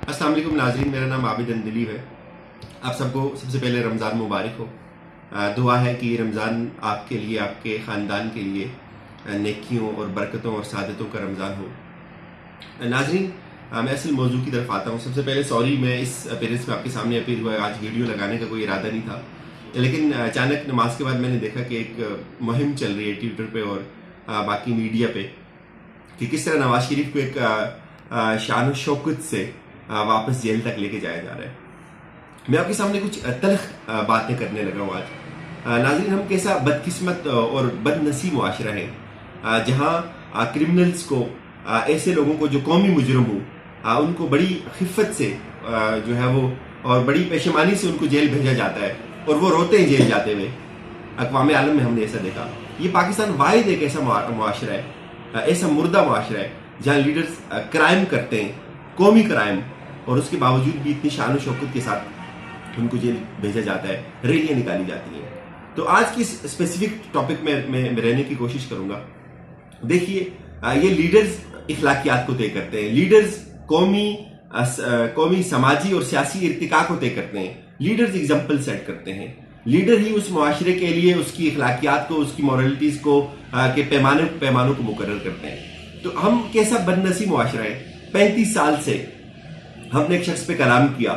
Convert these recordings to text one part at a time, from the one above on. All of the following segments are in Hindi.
अस्सलाम वालेकुम नाज़रीन, मेरा नाम आबिद अंदलीब है। आप सबको सबसे पहले रमज़ान मुबारक हो। दुआ है कि रमज़ान आपके लिए, आपके ख़ानदान के लिए नेकियों और बरकतों और सादतों का रमज़ान हो। नाज़रीन, मैं असल मौजू की तरफ आता हूँ। सबसे पहले सॉरी, मैं इस अपीयरेंस में आपके सामने अपील हुआ है। आज वीडियो लगाने का कोई इरादा नहीं था, लेकिन अचानक नमाज के बाद मैंने देखा कि एक मुहिम चल रही है ट्विटर पे और बाकी मीडिया पे कि किस तरह नवाज शरीफ को एक शान शौकत से वापस जेल तक लेके जाया जा रहा है। मैं आपके सामने कुछ तल्ख बातें करने लगा हूँ आज। नाज़रीन, हम कैसा बदकिस्मत और बदनसीब मुआशरा है जहाँ क्रिमिनल्स को, ऐसे लोगों को जो कौमी मुजरम हो, उनको बड़ी खिफ़त से जो है वो और बड़ी पेशेमानी से उनको जेल भेजा जाता है और वो रोते हैं जेल जाते हुए। अक़वाम आलम में हमने ऐसा देखा। ये पाकिस्तान वाहिद एक ऐसा मुआशरा है, ऐसा मुर्दा मुआशरा है जहाँ लीडर्स क्राइम करते हैं, कौमी क्राइम, और उसके बावजूद भी इतनी शान शौकत के साथ उनको जेल भेजा जाता है, रैलियाँ निकाली जाती हैं। तो आज की स्पेसिफिक टॉपिक में मैं रहने की कोशिश करूंगा। देखिए, ये लीडर्स इखलाकियात को तय करते हैं, लीडर्स कौमी समाजी और सियासी इर्तिका को तय करते हैं, लीडर्स एग्जाम्पल सेट करते हैं। लीडर ही उस मुआशरे के लिए उसकी इखलाकियात को, उसकी मॉरलिटीज को के पैमानों को मुकर्रर करते हैं। तो हम कैसा बदनसीब मुआशरा है। 35 साल से हमने एक शख्स पे कलाम किया,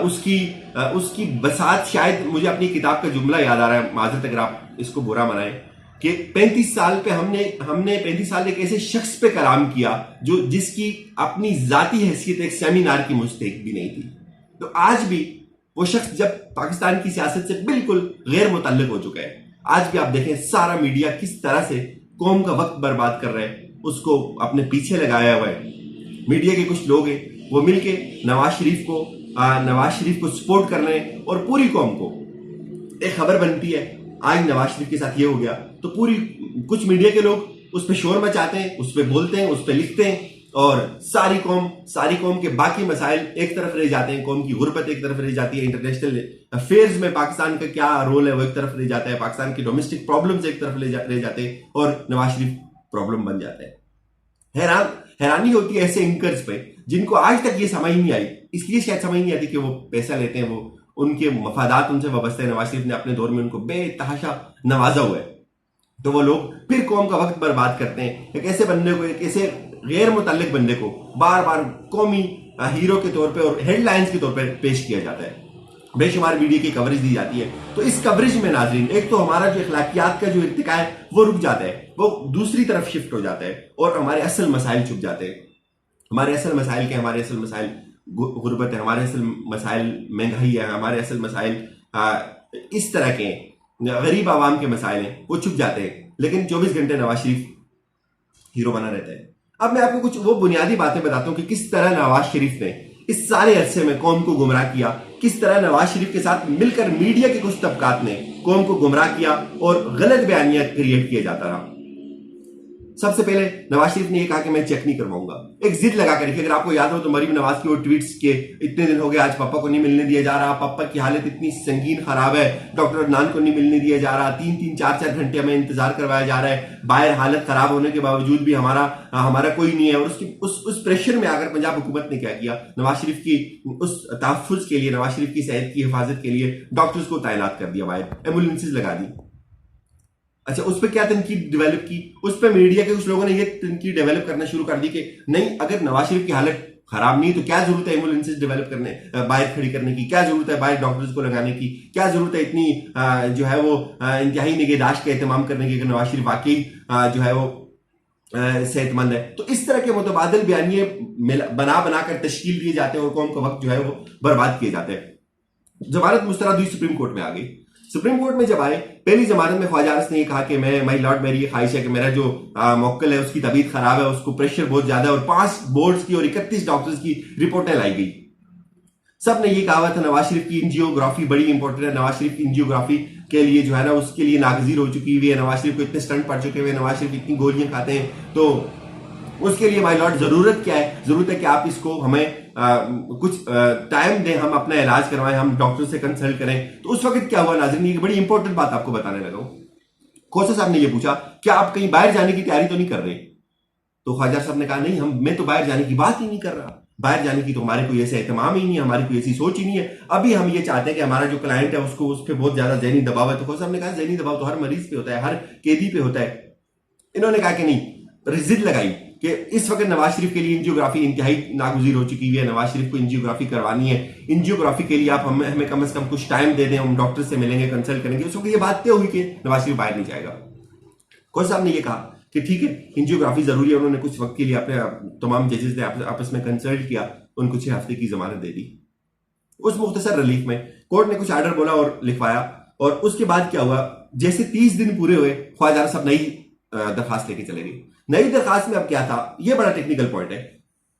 उसकी बसात, शायद मुझे अपनी किताब का जुमला याद आ रहा है, माजरत अगर आप इसको बुरा मनाएं, कि 35 साल पे हमने 35 साल एक ऐसे शख्स पे कलाम किया जिसकी अपनी जाती हैसियत एक सेमिनार की मुस्तहिक भी नहीं थी। तो आज भी वो शख्स जब पाकिस्तान की सियासत से बिल्कुल गैर मुतल्लिक हो चुका है, आज भी आप देखें सारा मीडिया किस तरह से कौम का वक्त बर्बाद कर रहा है, उसको अपने पीछे लगाया हुआ है। मीडिया के कुछ लोग हैं, वो मिलके नवाज शरीफ को सपोर्ट कर रहे हैं और पूरी कौम को एक खबर बनती है, आज नवाज शरीफ के साथ ये हो गया, तो कुछ मीडिया के लोग उस पर शोर मचाते हैं, उस पर बोलते हैं, उस पर लिखते हैं, और सारी कौम के बाकी मसाइल एक तरफ रह जाते हैं। कौम की गुर्बत एक तरफ रह जाती है, इंटरनेशनल अफेयर्स में पाकिस्तान का क्या रोल है वो एक तरफ रह जाता है, पाकिस्तान की डोमेस्टिक प्रॉब्लम्स एक तरफ रह जाते हैं और नवाज शरीफ प्रॉब्लम बन जाता है। हैरानी होती है ऐसे एंकर्स पे जिनको आज तक ये समझ नहीं आई, इसलिए शायद समझ नहीं आती कि वो पैसा लेते हैं, वो उनके मफादात उनसे वाबस्ते हैं। नवाज शरीफ ने अपने दौर में उनको बेतहाशा नवाजा हुआ है, तो वो लोग फिर कौम का वक्त बर्बाद करते हैं। एक ऐसे बंदे को, एक ऐसे गैर मुतल्लिक बंदे को बार बार कौमी हीरो के तौर पे और हेडलाइंस के तौर पे पेश किया जाता है, बेशुमार मीडिया की कवरेज दी जाती है। तो इस कवरेज में नाजरीन, एक तो हमारा जो इखलाकियात का जो इर्तिका है वो रुक जाता है, वो दूसरी तरफ शिफ्ट हो जाता है और हमारे असल मसाइल छुप जाते हैं। हमारे असल मसाइल के, हमारे असल मसाइल गुर्बत है, हमारे असल मसाइल महंगाई है, हमारे असल मसाइल इस तरह के गरीब आवाम के मसाइल हैं, वो छुप जाते हैं। लेकिन 24 घंटे नवाज शरीफ हीरो बना रहता है। अब मैं आपको कुछ वो बुनियादी बातें बताता हूं कि किस तरह नवाज शरीफ ने इस सारे अरसे में कौम को गुमराह किया, किस तरह नवाज शरीफ के साथ मिलकर मीडिया के कुछ तबकात ने कौम को गुमराह किया और गलत बयानियां क्रिएट किया जाता रहा। सबसे पहले नवाज शरीफ ने यह कहा कि मैं चेक नहीं करवाऊंगा, एक जिद लगा कर रखी। अगर आपको याद हो तो मरीम नवाज की वो ट्वीट्स के इतने दिन हो गए, आज पापा को नहीं मिलने दिया जा रहा, पापा की हालत इतनी संगीन खराब है, डॉक्टर अदनान को नहीं मिलने दिया जा रहा, 3-3 4-4 घंटे हमें इंतजार करवाया जा रहा है, बाहर हालत खराब होने के बावजूद भी हमारा कोई नहीं है। और उस प्रेशर में आकर पंजाब हुकूमत ने क्या किया, नवाज शरीफ की उस तहफ्फुज के लिए, नवाज शरीफ की सेहत की हिफाजत के लिए डॉक्टर्स को तैनात कर दिया, बाहर एम्बुलेंसेज लगा दी। अच्छा, उस पर क्या तनकीद डेवलप की, उस पर मीडिया के कुछ लोगों ने ये तनकीद डेवलप करना शुरू कर दी कि नहीं, अगर नवाज शरीफ की हालत खराब नहीं तो क्या जरूरत है एम्बुलेंसेज डेवलप करने, बाहर खड़ी करने की, क्या जरूरत है बाहर डॉक्टर्स को लगाने की, क्या जरूरत है इतनी जो है वो इंतहाई निगहदाश्त का एहतमाम करने की, नवाज शरीफ वाकई जो है वो सेहतमंद है। तो इस तरह के मुतबादिल बयानिए बना कर तश्कील दिए जाते हैं और कौम का वक्त जो है वो बर्बाद किए जाते हैं। जमानत मुस्तरद हुई, सुप्रीम कोर्ट में आ गई। सुप्रीम कोर्ट में जब आए, पहली जमानत में ख्वाजा अनस ने कहा कि माय लॉर्ड, मेरी ये ख्वाहिश है कि मेरा जो मौक्कल है उसकी तबीयत खराब है, उसको प्रेशर बहुत ज्यादा है, और 5 बोर्ड्स की और 31 डॉक्टर्स की रिपोर्टें लाई गई। सब ने ये कहा था नवाज शरीफ की एंजियोग्राफी बड़ी इंपॉर्टेंट है, नवाज शरीफ की एंजियोग्राफी के लिए जो है ना उसके लिए नागजीर हो चुकी हुई है, नवाज शरीफ को इतने स्टंट पड़ चुके हुए, नवाज शरीफ इतनी गोलियां खाते हैं, तो उसके लिए माय लॉर्ड जरूरत क्या है, जरूरत है कि आप इसको हमें कुछ टाइम दें, हम अपना इलाज करवाएं, हम डॉक्टर से कंसल्ट करें। तो उस वक्त क्या हुआ नाज़रीन, ये बड़ी इंपॉर्टेंट बात आपको बताने लगा हूं। खोसा साहब ने ये पूछा क्या आप कहीं बाहर जाने की तैयारी तो नहीं कर रहे? तो ख्वाजा साहब ने कहा नहीं, मैं तो बाहर जाने की बात ही नहीं कर रहा, बाहर जाने की तो हमारे कोई ऐसे एहतमाम ही नहीं है, हमारी कोई ऐसी सोच ही नहीं है। अभी हम ये चाहते हैं कि हमारा जो क्लाइंट है उसको उस पर बहुत ज्यादा ज़हनी दबाव है। तो खोसा साहब ने कहा ज़हनी दबाव तो हर मरीज पे होता है, हर कैदी पे होता है। इन्होंने कहा कि नहीं, जिद लगाई कि इस वक्त नवाज शरीफ के लिए एंजियोग्राफी इंतहाई नागुज़ीर हो चुकी है, नवाज शरीफ को एंजियोग्राफी करवानी है। एंजियोग्राफी के लिए आप हमें कम से कम कुछ टाइम दे दें, हम डॉक्टर से मिलेंगे, कंसल्ट करेंगे। उस वक्त ये बात तय हुई कि नवाज शरीफ बाहर नहीं जाएगा। खोसा साहब ने ये कहा कि ठीक है, एंजियोग्राफी जरूरी है। उन्होंने कुछ वक्त के लिए अपने तमाम जजेस ने आपस में कंसल्ट किया, उनको 6 हफ्ते की जमानत दे दी। उस मुख्तसर रिलीफ में कोर्ट ने कुछ आर्डर बोला और लिखवाया, और उसके बाद क्या हुआ, जैसे 30 दिन पूरे हुए, ख्वाजा साहब नई दरखास्त लेके चले गए। नई दरखास्त में अब क्या था, यह बड़ा टेक्निकल पॉइंट है।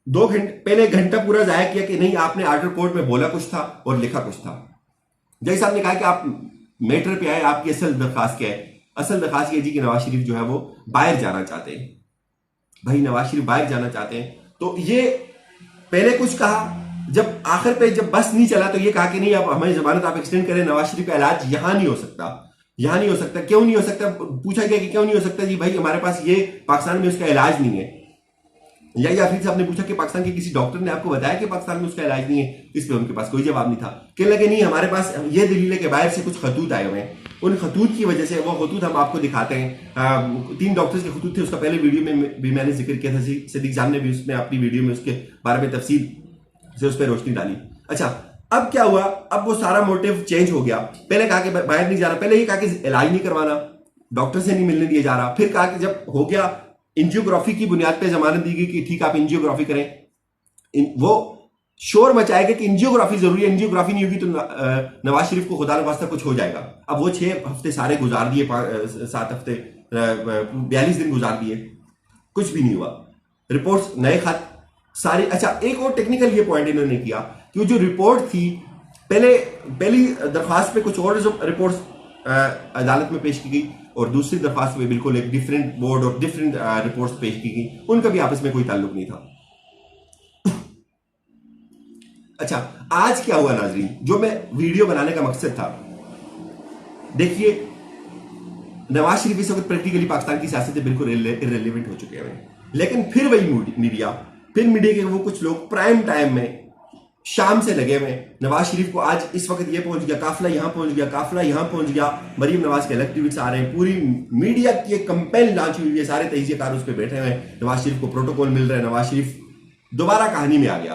2 घंटे पहले, 1 घंटा पूरा जाया किया कि नहीं, आपने आर्डर कोर्ट में बोला कुछ था और लिखा कुछ था। जज साहब ने कहा कि आप मैटर पे आए, आपकी असल दरखास्त क्या है। असल दरखास्त ये जी कि नवाज शरीफ जो है वो बाहर जाना चाहते हैं। भाई नवाज शरीफ बाहर जाना चाहते हैं, तो ये पहले कुछ कहा, जब आखिर पे जब बस नहीं चला तो ये कहा कि नहीं, अब हमें जमानत आप एक्सटेंड करें, नवाज शरीफ का इलाज यहां नहीं हो सकता। यहां नहीं हो सकता, क्यों नहीं हो सकता? पूछा गया कि क्यों नहीं हो सकता जी? भाई हमारे पास ये पाकिस्तान में उसका इलाज नहीं है। या फिर साहब ने पूछा कि पाकिस्तान के किसी डॉक्टर ने आपको बताया कि पाकिस्तान में उसका इलाज नहीं है? इस पर उनके पास कोई जवाब नहीं था। कहने लगे नहीं, हमारे पास ये दलील है कि बाहर से कुछ खतूत आए हुए हैं, उन खतूत की वजह से, वो खतूत हम आपको दिखाते हैं। 3 डॉक्टर्स के खतूत थे, उसका पहले वीडियो में भी मैंने जिक्र किया था। सिद्दीक जान ने भी उसमें अपनी वीडियो में उसके बारे में तफसील से उस पर रोशनी डाली। अच्छा, अब क्या हुआ, अब वो सारा मोटिव चेंज हो गया। पहले कहा कि बाहर नहीं जा रहा, पहले ये कहा कि इलाज नहीं करवाना, डॉक्टर से नहीं मिलने दिया जा रहा। फिर कहा कि जब हो गया, एंजियोग्राफी की बुनियाद पे जमानत दी गई कि ठीक आप एंजियोग्राफी करें। वो शोर मचाएगा कि एंजियोग्राफी जरूरी है, एंजियोग्राफी नहीं होगी तो नवाज शरीफ को खुदा न वास्ता कुछ हो जाएगा। अब वो 6 हफ्ते सारे गुजार दिए, 7 हफ्ते 42 दिन गुजार दिए, कुछ भी नहीं हुआ। रिपोर्ट्स, नए खत सारे। अच्छा, एक और टेक्निकल ये पॉइंट इन्होंने किया कि जो रिपोर्ट थी, पहली दरख्वास्त पे कुछ और रिपोर्ट्स अदालत में पेश की गई, और दूसरी दरख्वास्त में बिल्कुल एक डिफरेंट बोर्ड और डिफरेंट रिपोर्ट्स पेश की गई, उनका भी आपस में कोई ताल्लुक नहीं था। अच्छा, आज क्या हुआ नाजरीन, जो मैं वीडियो बनाने का मकसद था, देखिए नवाज शरीफ इस वक्त प्रैक्टिकली पाकिस्तान की सियासत से बिल्कुल इररिलेवेंट हो चुके हैं। लेकिन फिर वही मीडिया के वो कुछ लोग प्राइम टाइम में शाम से लगे हुए। नवाज शरीफ को आज इस वक्त ये पहुंच गया, काफिला यहां पहुंच गया, काफिला यहां पहुंच गया, मरीम नवाज के इलेक्टिविट्स आ रहे हैं, पूरी मीडिया की एक कंपेन लॉन्च हुई है, सारे तजियाकार उस पर बैठे हुए हैं, नवाज शरीफ को प्रोटोकॉल मिल रहा है। नवाज शरीफ दोबारा कहानी में आ गया।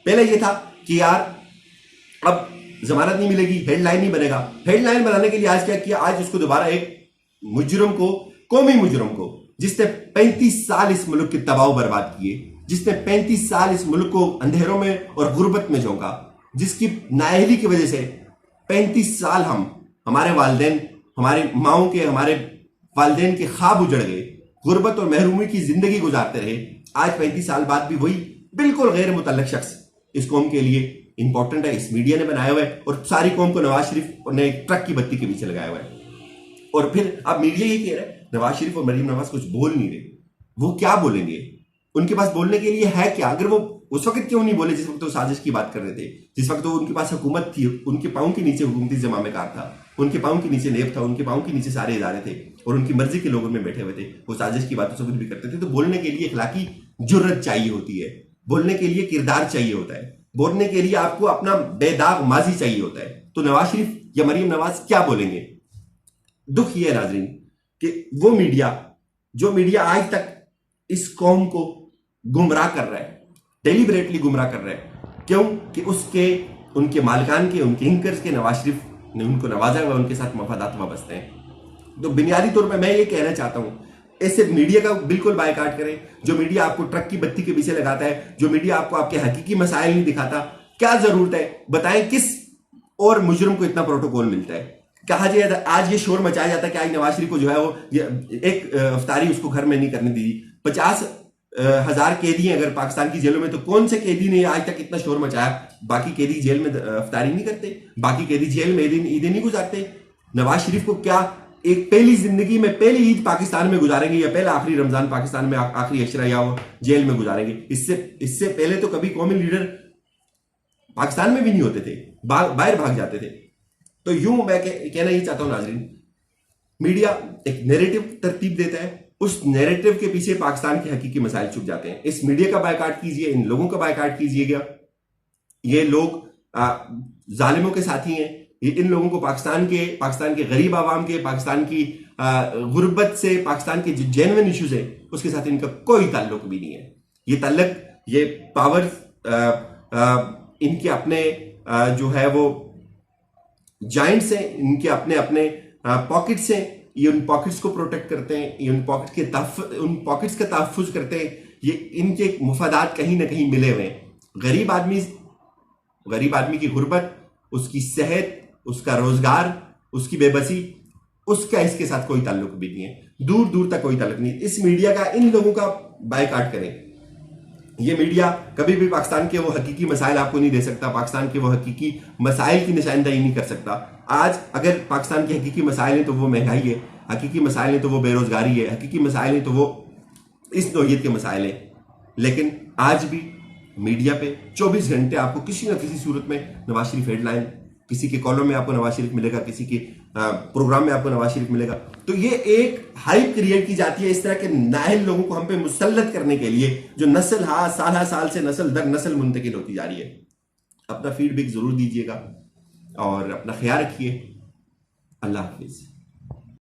पहले ये था कि यार अब जमानत नहीं मिलेगी, हेडलाइन नहीं बनेगा। हेडलाइन बनाने के लिए आज क्या किया, आज उसको दोबारा एक मुजरम को, कौमी मुजरम को, जिसने 35 साल इस मुल्क के तबाह बर्बाद किए, जिसने 35 साल इस मुल्क को अंधेरों में और गुर्बत में झोंका, जिसकी नाअहली की वजह से 35 साल हमारे वालिदैन, हमारे माओं के, हमारे वालिदैन के ख्वाब उजड़ गए, गुर्बत और महरूमी की जिंदगी गुजारते रहे। आज 35 साल बाद भी वही बिल्कुल गैर मुतल्लक शख्स इस कौम के लिए इंपॉर्टेंट है, इस मीडिया ने बनाया हुआ है, और सारी कौम को नवाज शरीफ ने ट्रक की बत्ती के पीछे लगाया हुआ है। और फिर अब मीडिया ये कह रहा है नवाज शरीफ और मरीम नवाज कुछ बोल नहीं रहे। वो क्या बोलेंगे? उनके पास बोलने के लिए है क्या? अगर वो उस वक्त क्यों नहीं बोले जिस वक्त वो साजिश की बात कर रहे थे, जिस वक्त तो उनके पास हुकूमत थी, उनके पांव के नीचे हुकूमती ज़मामेकार था, उनके पांव के नीचे नेब था, उनके पांव के नीचे सारे इदारे थे, और उनकी मर्जी के लोगों में बैठे हुए थे, वो साजिश की बात उस वक्त भी करते थे। तो बोलने के लिए इखलाकी जुर्रत चाहिए होती है, बोलने के लिए किरदार चाहिए होता है, बोलने के लिए आपको अपना बेदाग माजी चाहिए होता है। तो नवाज शरीफ या मरीम नवाज क्या बोलेंगे? दुख ये है नाजरीन कि वो मीडिया, जो मीडिया आज तक इस कौम को गुमराह कर रहा है, डेलिबरेटली गुमराह कर रहा है, क्यों कि उसके, उनके मालिकान के, उनके एंकर्स के नवाज शरीफ ने उनको नवाजा हुआ, उनके साथ मफादात वाबस्ते हैं। तो बुनियादी तौर पर मैं ये कहना चाहता हूं, ऐसे मीडिया का बिल्कुल बायकाट करें। जो मीडिया आपको ट्रक की बत्ती के पीछे लगाता है, जो मीडिया आपको आपके हकीकी मसाइल नहीं दिखाता, क्या जरूरत है? बताएं किस और मुजरिम को इतना प्रोटोकॉल मिलता है? कहा जाए आज ये शोर मचाया जाता है कि आज नवाज शरीफ को जो है वो एक अफ्तारी उसको घर में नहीं करने दी। 50,000 कैदी हैं अगर पाकिस्तान की जेलों में, तो कौन से कैदी ने आज तक इतना शोर मचाया? बाकी कैदी जेल में अफ्तारी नहीं करते, बाकी कैदी जेल में ईदें नहीं गुजारते। नवाज शरीफ को क्या एक पहली जिंदगी में पहली ईद पाकिस्तान में गुजारेंगे, या पहला आखिरी रमजान पाकिस्तान में आखिरी अशरा या वो जेल में गुजारेंगे? इससे पहले तो कभी कौमी लीडर पाकिस्तान में भी नहीं होते थे, बाहर भाग जाते थे। तो यूं मैं कहना ही चाहता हूं नाजरीन, मीडिया एक नैरेटिव तरतीब देता है, उस नैरेटिव के पीछे पाकिस्तान के हकीकी मसाइल छुप जाते हैं। इस मीडिया का बायकॉट कीजिए, इन लोगों का बायकॉट कीजिएगा। ये लोग जालिमों के साथी हैं। इन लोगों को पाकिस्तान के गरीब आवाम के, पाकिस्तान की गुर्बत से, पाकिस्तान के जो जेन्युइन इश्यूज है उसके साथ इनका कोई ताल्लुक भी नहीं है। ये ताल्लुक, ये पावर इनके अपने जो है वो जाइंट्स हैं, इनके अपने अपने पॉकेट्स हैं। ये उन पॉकेट्स को प्रोटेक्ट करते हैं, ये उन पॉकेट्स का तहफ़्फ़ुज़ करते हैं। ये इनके मुफादात कहीं ना कहीं मिले हुए हैं। गरीब आदमी की गुर्बत, उसकी सेहत, उसका रोजगार, उसकी बेबसी, उसका इसके साथ कोई ताल्लुक भी नहीं है, दूर दूर तक कोई ताल्लुक नहीं। इस मीडिया का, इन लोगों का बायकॉट करें। ये मीडिया कभी भी पाकिस्तान के वो हकीकी मसाइल आपको नहीं दे सकता, पाकिस्तान के वो हकीकी मसाइल की निशानदाही नहीं कर सकता। आज अगर पाकिस्तान के हकीकी मसाइल हैं तो वो महंगाई है, हकीकी मसाइल हैं तो वो बेरोजगारी है, हकीकी मसाइल हैं तो वो इस नौइयत के मसाइल हैं। लेकिन आज भी मीडिया पे 24 घंटे आपको किसी न किसी सूरत में नवाज शरीफ हेडलाइन, किसी के कॉलम में आपको नवाज शरीफ मिलेगा, किसी के प्रोग्राम में आपको नवाज शरीफ मिलेगा। तो ये एक हाइप क्रिएट की जाती है इस तरह के नाअहल लोगों को हम पे मुसल्लत करने के लिए, जो साल से नस्ल दर नस्ल मुंतकिल होती जा रही है। अपना फीडबैक जरूर दीजिएगा और अपना ख्याल रखिए। अल्लाह हाफिज।